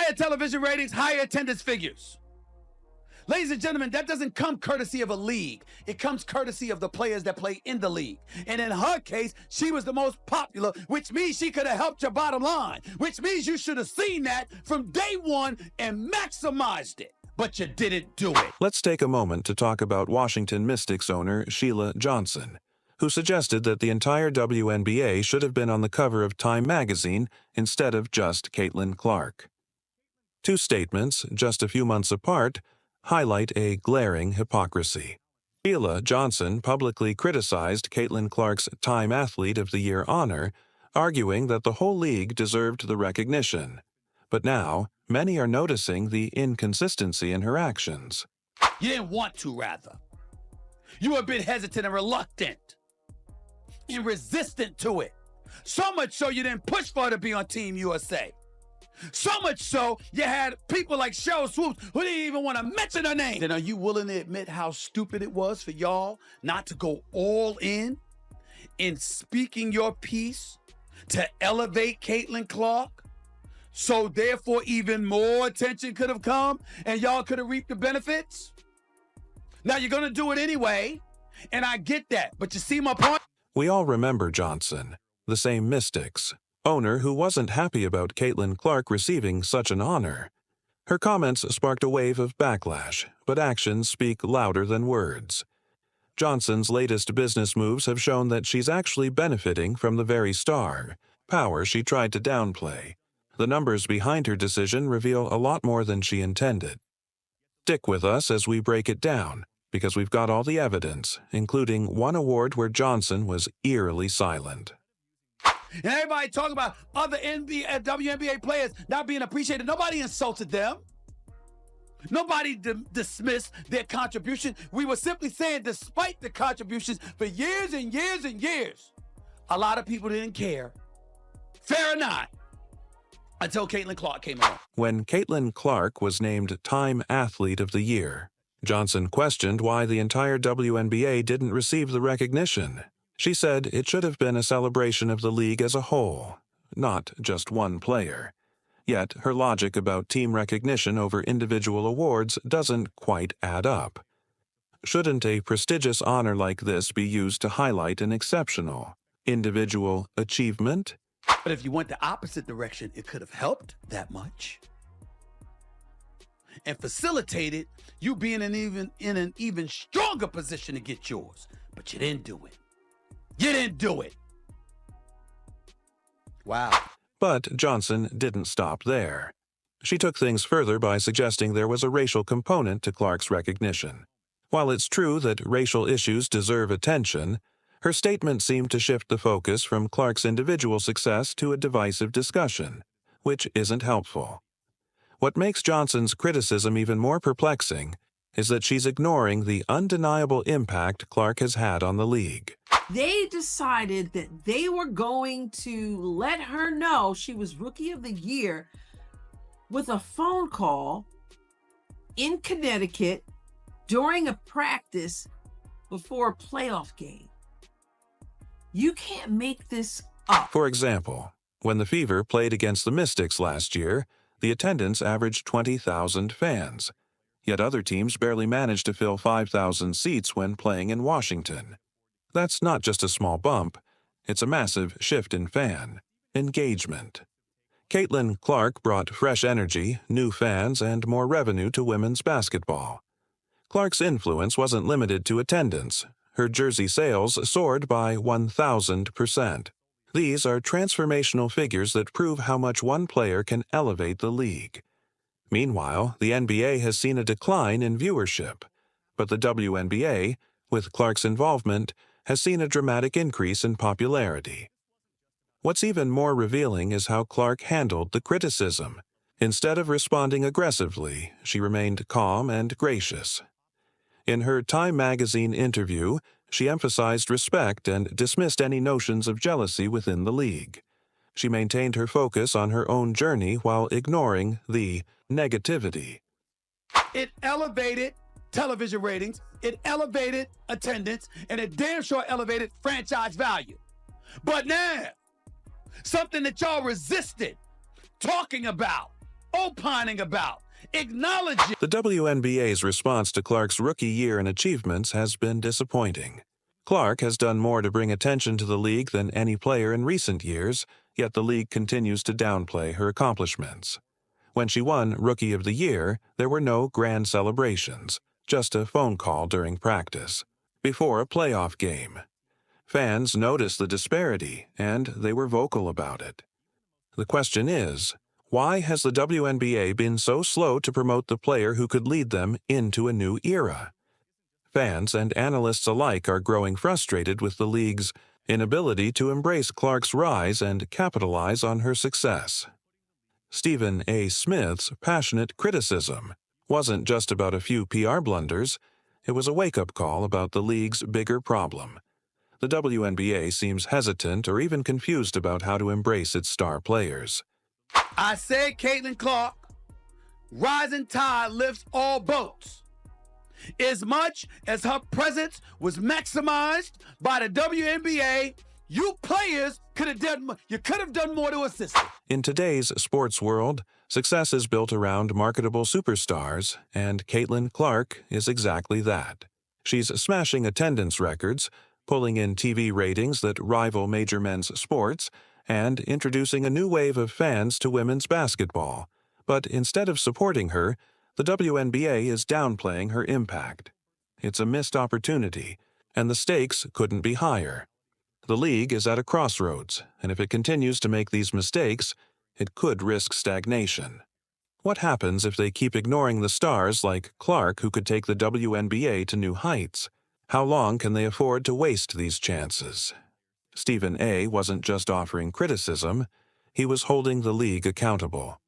Higher television ratings, higher attendance figures. Ladies and gentlemen, that doesn't come courtesy of a league. It comes courtesy of the players that play in the league. And in her case, she was the most popular, which means she could have helped your bottom line, which means you should have seen that from day one and maximized it. But you didn't do it. Let's take a moment to talk about Washington Mystics owner Sheila Johnson, who suggested that the entire WNBA should have been on the cover of Time magazine instead of just Caitlin Clark. Two statements, just a few months apart, highlight a glaring hypocrisy. Sheila Johnson publicly criticized Caitlin Clark's Time Athlete of the Year honor, arguing that the whole league deserved the recognition. But now, many are noticing the inconsistency in her actions. You didn't want to, rather. You were a bit hesitant and reluctant and resistant to it. So much so you didn't push for her to be on Team USA. So much so, you had people like Cheryl Swoops who didn't even want to mention her name. Then are you willing to admit how stupid it was for y'all not to go all in speaking your piece to elevate Caitlin Clark? So therefore, even more attention could have come and y'all could have reaped the benefits? Now you're going to do it anyway, and I get that. But you see my point? We all remember Johnson, the same Mystics owner who wasn't happy about Caitlin Clark receiving such an honor. Her comments sparked a wave of backlash, but actions speak louder than words. Johnson's latest business moves have shown that she's actually benefiting from the very star power she tried to downplay. The numbers behind her decision reveal a lot more than she intended. Stick with us as we break it down, because we've got all the evidence, including one award where Johnson was eerily silent. And everybody talking about other WNBA players not being appreciated. Nobody insulted them. Nobody dismissed their contribution. We were simply saying, despite the contributions for years and years and years, a lot of people didn't care. Fair or not, until Caitlin Clark came along. When Caitlin Clark was named Time Athlete of the Year, Johnson questioned why the entire WNBA didn't receive the recognition. She said it should have been a celebration of the league as a whole, not just one player. Yet her logic about team recognition over individual awards doesn't quite add up. Shouldn't a prestigious honor like this be used to highlight an exceptional individual achievement? But if you went the opposite direction, it could have helped that much and facilitated you being in an even stronger position to get yours. But you didn't do it. You didn't do it. Wow. But Johnson didn't stop there. She took things further by suggesting there was a racial component to Clark's recognition. While it's true that racial issues deserve attention, her statement seemed to shift the focus from Clark's individual success to a divisive discussion, which isn't helpful. What makes Johnson's criticism even more perplexing is that she's ignoring the undeniable impact Clark has had on the league. They decided that they were going to let her know she was Rookie of the Year with a phone call in Connecticut during a practice before a playoff game. You can't make this up. For example, when the Fever played against the Mystics last year, the attendance averaged 20,000 fans. Yet other teams barely managed to fill 5,000 seats when playing in Washington. That's not just a small bump, it's a massive shift in fan engagement. Caitlin Clark brought fresh energy, new fans, and more revenue to women's basketball. Clark's influence wasn't limited to attendance. Her jersey sales soared by 1,000%. These are transformational figures that prove how much one player can elevate the league. Meanwhile, the NBA has seen a decline in viewership, but the WNBA, with Clark's involvement, has seen a dramatic increase in popularity. What's even more revealing is how Clark handled the criticism. Instead of responding aggressively, she remained calm and gracious. In her Time magazine interview, she emphasized respect and dismissed any notions of jealousy within the league. She maintained her focus on her own journey while ignoring the negativity. It elevated television ratings, it elevated attendance, and it damn sure elevated franchise value. But now, something that y'all resisted talking about opining about. Acknowledge it. The WNBA's response to Clark's rookie year and achievements has been disappointing. Clark has done more to bring attention to the league than any player in recent years, yet the league continues to downplay her accomplishments. When she won Rookie of the Year, there were no grand celebrations, just a phone call during practice, before a playoff game. Fans noticed the disparity, and they were vocal about it. The question is, why has the WNBA been so slow to promote the player who could lead them into a new era? Fans and analysts alike are growing frustrated with the league's inability to embrace Clark's rise and capitalize on her success. Stephen A. Smith's passionate criticism wasn't just about a few PR blunders, it was a wake-up call about the league's bigger problem. The WNBA seems hesitant or even confused about how to embrace its star players. I said Caitlin Clark, rising tide lifts all boats. As much as her presence was maximized by the WNBA, you players could have done more to assist it. In today's sports world, success is built around marketable superstars, and Caitlin Clark is exactly that. She's smashing attendance records, pulling in TV ratings that rival major men's sports, and introducing a new wave of fans to women's basketball. But instead of supporting her, the WNBA is downplaying her impact. It's a missed opportunity, and the stakes couldn't be higher. The league is at a crossroads, and if it continues to make these mistakes, it could risk stagnation. What happens if they keep ignoring the stars like Clark who could take the WNBA to new heights? How long can they afford to waste these chances? Stephen A. wasn't just offering criticism, he was holding the league accountable.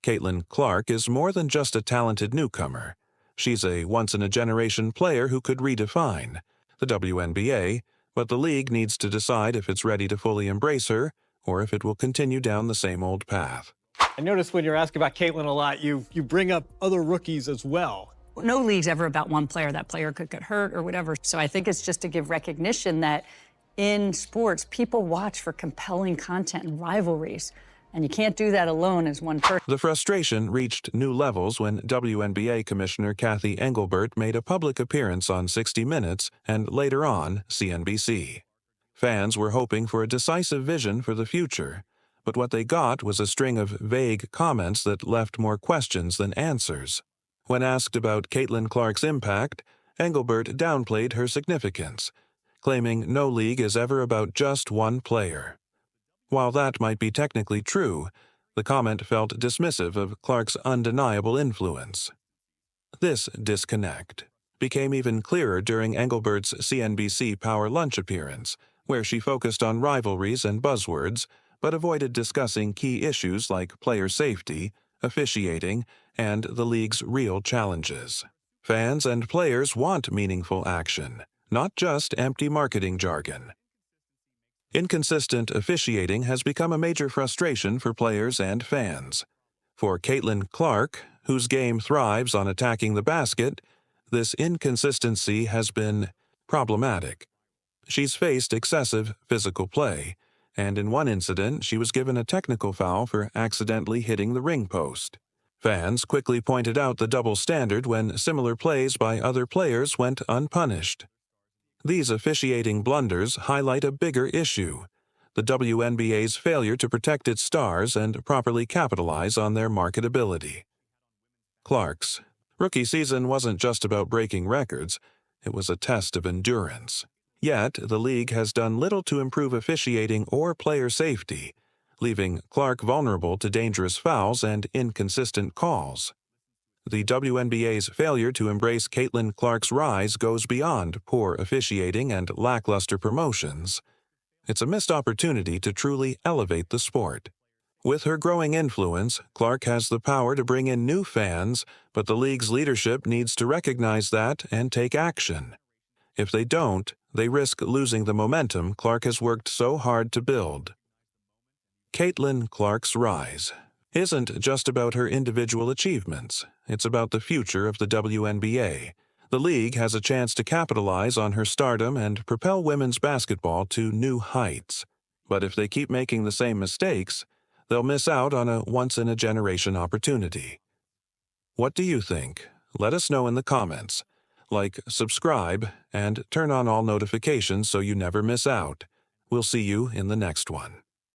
Caitlin Clark is more than just a talented newcomer. She's a once-in-a-generation player who could redefine the WNBA, but the league needs to decide if it's ready to fully embrace her or if it will continue down the same old path. I noticed when you're asking about Caitlin a lot, you bring up other rookies as well. No league's ever about one player. That player could get hurt or whatever. So I think it's just to give recognition that in sports, people watch for compelling content and rivalries. And you can't do that alone as one person. The frustration reached new levels when WNBA Commissioner Kathy Engelbert made a public appearance on 60 Minutes and later on CNBC. Fans were hoping for a decisive vision for the future, but what they got was a string of vague comments that left more questions than answers. When asked about Caitlin Clark's impact, Engelbert downplayed her significance, claiming no league is ever about just one player. While that might be technically true, the comment felt dismissive of Clark's undeniable influence. This disconnect became even clearer during Engelbert's CNBC Power Lunch appearance, where she focused on rivalries and buzzwords, but avoided discussing key issues like player safety, officiating, and the league's real challenges. Fans and players want meaningful action, not just empty marketing jargon. Inconsistent officiating has become a major frustration for players and fans. For Caitlin Clark, whose game thrives on attacking the basket, this inconsistency has been problematic. She's faced excessive physical play, and in one incident she was given a technical foul for accidentally hitting the ring post. Fans quickly pointed out the double standard when similar plays by other players went unpunished. These officiating blunders highlight a bigger issue: the WNBA's failure to protect its stars and properly capitalize on their marketability. Clark's rookie season wasn't just about breaking records, it was a test of endurance. Yet, the league has done little to improve officiating or player safety, leaving Clark vulnerable to dangerous fouls and inconsistent calls. The WNBA's failure to embrace Caitlin Clark's rise goes beyond poor officiating and lackluster promotions. It's a missed opportunity to truly elevate the sport. With her growing influence, Clark has the power to bring in new fans, but the league's leadership needs to recognize that and take action. If they don't, they risk losing the momentum Clark has worked so hard to build. Caitlin Clark's rise isn't just about her individual achievements. It's about the future of the WNBA. The league has a chance to capitalize on her stardom and propel women's basketball to new heights. But if they keep making the same mistakes, They'll miss out on a once-in-a-generation opportunity. What do you think? Let us know in the comments. Like, subscribe, and turn on all notifications so you never miss out. We'll see you in the next one.